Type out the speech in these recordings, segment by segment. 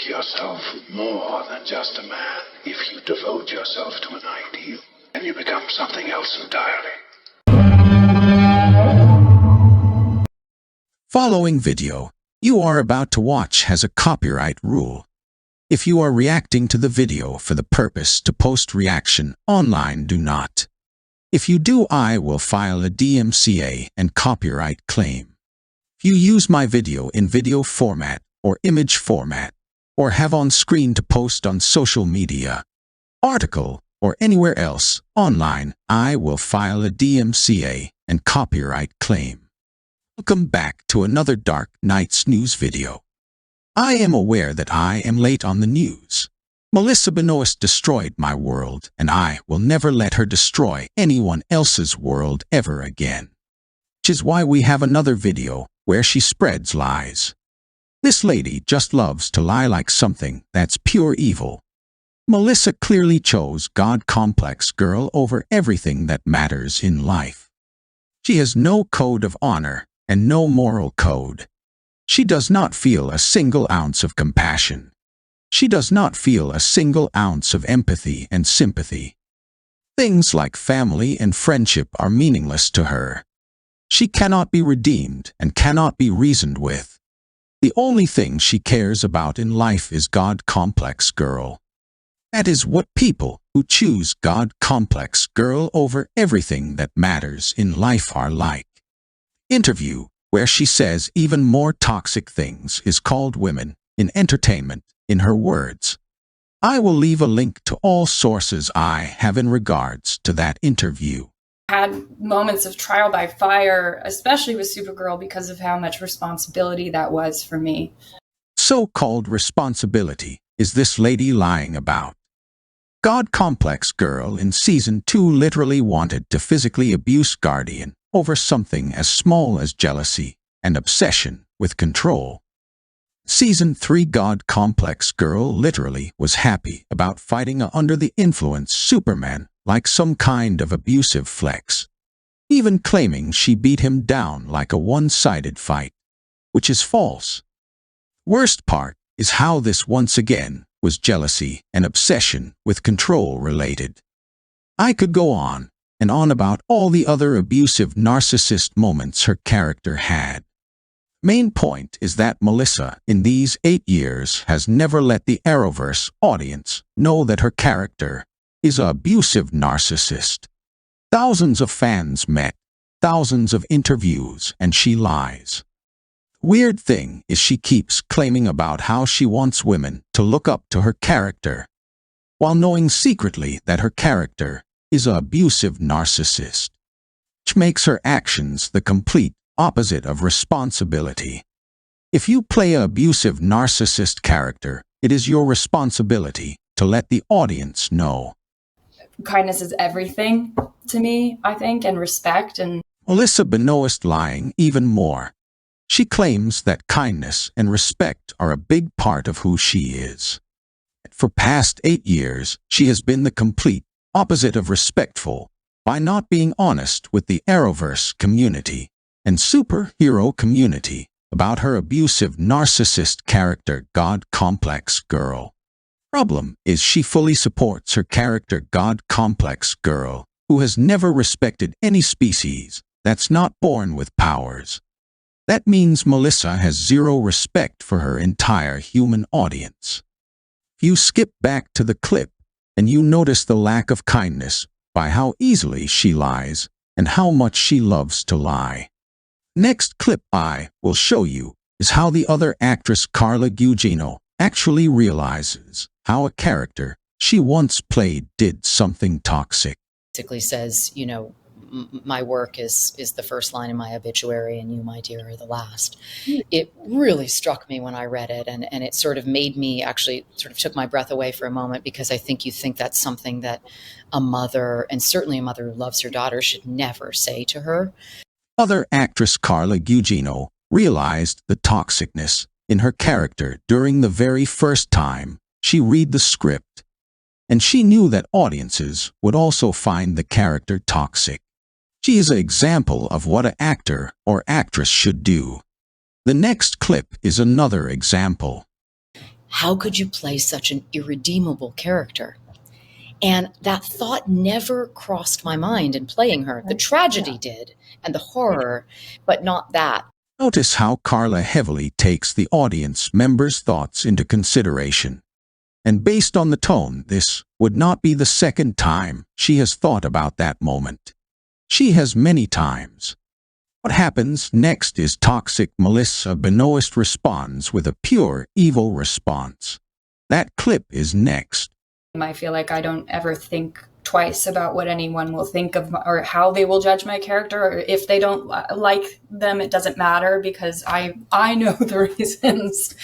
make yourself more than just a man if you devote yourself to an ideal, and you become something else entirely. Following video you are about to watch has a copyright rule. If you are reacting to the video for the purpose to post reaction online, do not. If you do, I will file a DMCA and copyright claim. If you use my video in video format or image format, or have on screen to post on social media, article, or anywhere else online, I will file a DMCA and copyright claim. Welcome back to another Dark Nights news video. I am aware that I am late on the news. Melissa Benoist destroyed my world, and I will never let her destroy anyone else's world ever again. Which is why we have another video where she spreads lies. This lady just loves to lie like something that's pure evil. Melissa clearly chose God complex girl over everything that matters in life. She has no code of honor and no moral code. She does not feel a single ounce of compassion. She does not feel a single ounce of empathy and sympathy. Things like family and friendship are meaningless to her. She cannot be redeemed and cannot be reasoned with. The only thing she cares about in life is God complex girl. That is what people who choose God complex girl over everything that matters in life are like. Interview where she says even more toxic things is called women in entertainment, in her words. I will leave a link to all sources I have in regards to that interview. Had moments of trial by fire, especially with Supergirl, because of how much responsibility that was for me. So-called responsibility is this lady lying about? God complex girl in season 2 literally wanted to physically abuse Guardian over something as small as jealousy and obsession with control. Season 3 God complex girl literally was happy about fighting a under the influence Superman like some kind of abusive flex, even claiming she beat him down like a one-sided fight, which is false. Worst part is how this once again was jealousy and obsession with control related. I could go on and on about all the other abusive narcissist moments her character had. Main point is that Melissa, in these 8 years, has never let the Arrowverse audience know that her character is an abusive narcissist. Thousands of fans met, thousands of interviews, and she lies. Weird thing is she keeps claiming about how she wants women to look up to her character, while knowing secretly that her character is an abusive narcissist, which makes her actions the complete opposite of responsibility. If you play an abusive narcissist character, it is your responsibility to let the audience know. Kindness is everything to me, I think, and respect. And Melissa Benoist lying even more. She claims that kindness and respect are a big part of who she is. For past 8 years, she has been the complete opposite of respectful by not being honest with the Arrowverse community and superhero community about her abusive narcissist character God complex girl. Problem is she fully supports her character God complex girl, who has never respected any species that's not born with powers. That means Melissa has zero respect for her entire human audience. If you skip back to the clip and you notice the lack of kindness by how easily she lies and how much she loves to lie. Next clip I will show you is how the other actress Carla Gugino actually realizes how a character she once played did something toxic. Basically says, you know, my work is the first line in my obituary and you, my dear, are the last. It really struck me when I read it, and it sort of made me actually sort of took my breath away for a moment, because I think you think that's something that a mother, and certainly a mother who loves her daughter, should never say to her. Other actress Carla Gugino realized the toxicness in her character during the very first time she read the script, and she knew that audiences would also find the character toxic. She is an example of what an actor or actress should do. The next clip is another example. How could you play such an irredeemable character? And that thought never crossed my mind in playing her. The tragedy did, and the horror, but not that. Notice how Carla heavily takes the audience members' thoughts into consideration. And based on the tone, this would not be the second time she has thought about that moment. She has many times. What happens next is toxic Melissa Benoist responds with a pure evil response. That clip is next. I feel like I don't ever think twice about what anyone will think of or how they will judge my character, or if they don't like them, it doesn't matter, because I know the reasons,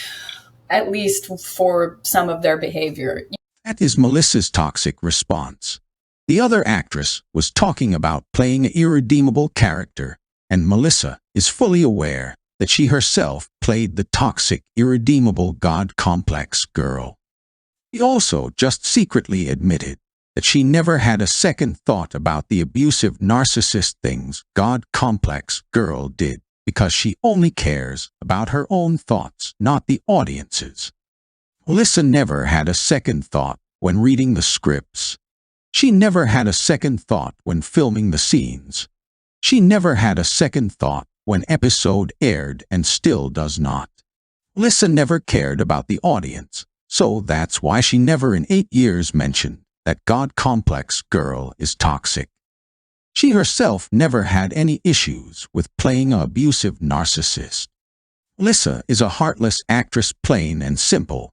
at least for some of their behavior. That is Melissa's toxic response. The other actress was talking about playing an irredeemable character, and Melissa is fully aware that she herself played the toxic, irredeemable God complex girl. She also just secretly admitted that she never had a second thought about the abusive narcissist things God complex girl did, because she only cares about her own thoughts, not the audience's. Melissa never had a second thought when reading the scripts. She never had a second thought when filming the scenes. She never had a second thought when episode aired, and still does not. Melissa never cared about the audience, so that's why she never in 8 years mentioned that God complex girl is toxic. She herself never had any issues with playing an abusive narcissist. Melissa is a heartless actress, plain and simple.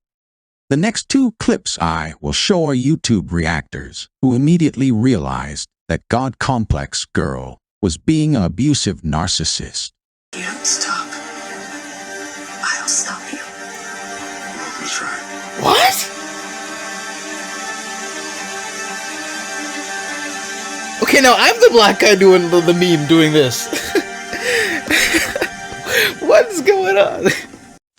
The next 2 clips I will show are YouTube reactors who immediately realized that God complex girl was being an abusive narcissist. Can't stop. I'll stop you. Let me try. What? Okay, now I'm the black guy doing the meme doing this. What's going on?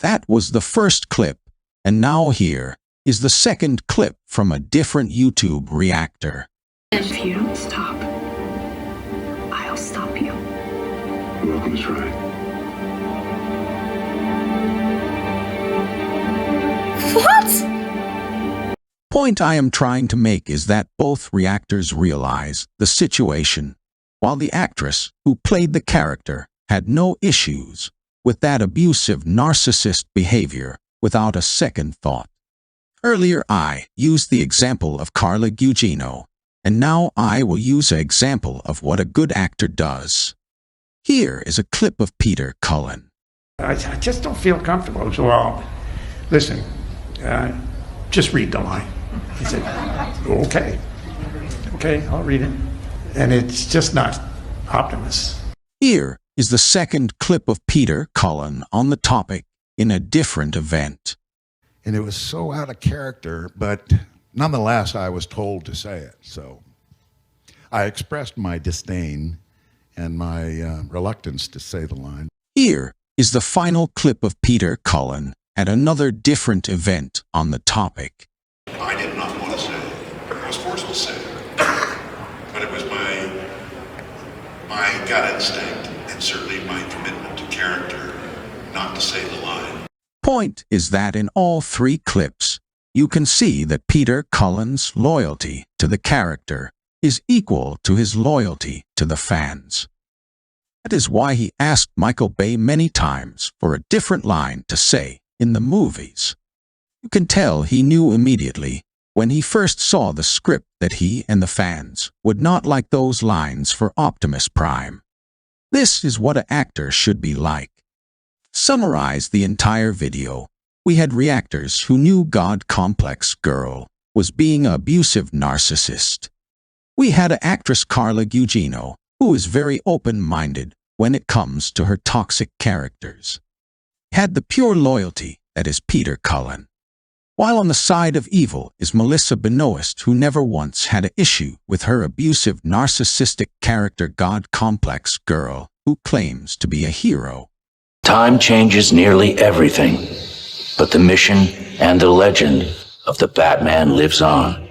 That was the first clip, and now here is the second clip from a different YouTube reactor. If you don't stop, I'll stop you. Welcome to try. What? Point I am trying to make is that both reactors realize the situation, while the actress who played the character had no issues with that abusive narcissist behavior without a second thought. Earlier I used the example of Carla Gugino, and now I will use an example of what a good actor does. Here is a clip of Peter Cullen. I just don't feel comfortable. So, listen, just read the line. He said, okay, I'll read it. And it's just not Optimus. Here is the second clip of Peter Cullen on the topic in a different event. And it was so out of character, but nonetheless, I was told to say it. So I expressed my disdain and my reluctance to say the line. Here is the final clip of Peter Cullen at another different event on the topic. I did not want to say it. I was forced to say it. But it was my gut instinct and certainly my commitment to character not to say the line. Point is that in all 3 clips, you can see that Peter Cullen's loyalty to the character is equal to his loyalty to the fans. That is why he asked Michael Bay many times for a different line to say in the movies. You can tell he knew immediately when he first saw the script that he and the fans would not like those lines for Optimus Prime. This is what an actor should be like. Summarize the entire video. We had reactors who knew God complex girl was being an abusive narcissist. We had an actress Carla Gugino who is very open-minded when it comes to her toxic characters. Had the pure loyalty that is Peter Cullen. While on the side of evil is Melissa Benoist, who never once had an issue with her abusive narcissistic character God complex girl who claims to be a hero. Time changes nearly everything, but the mission and the legend of the Batman lives on.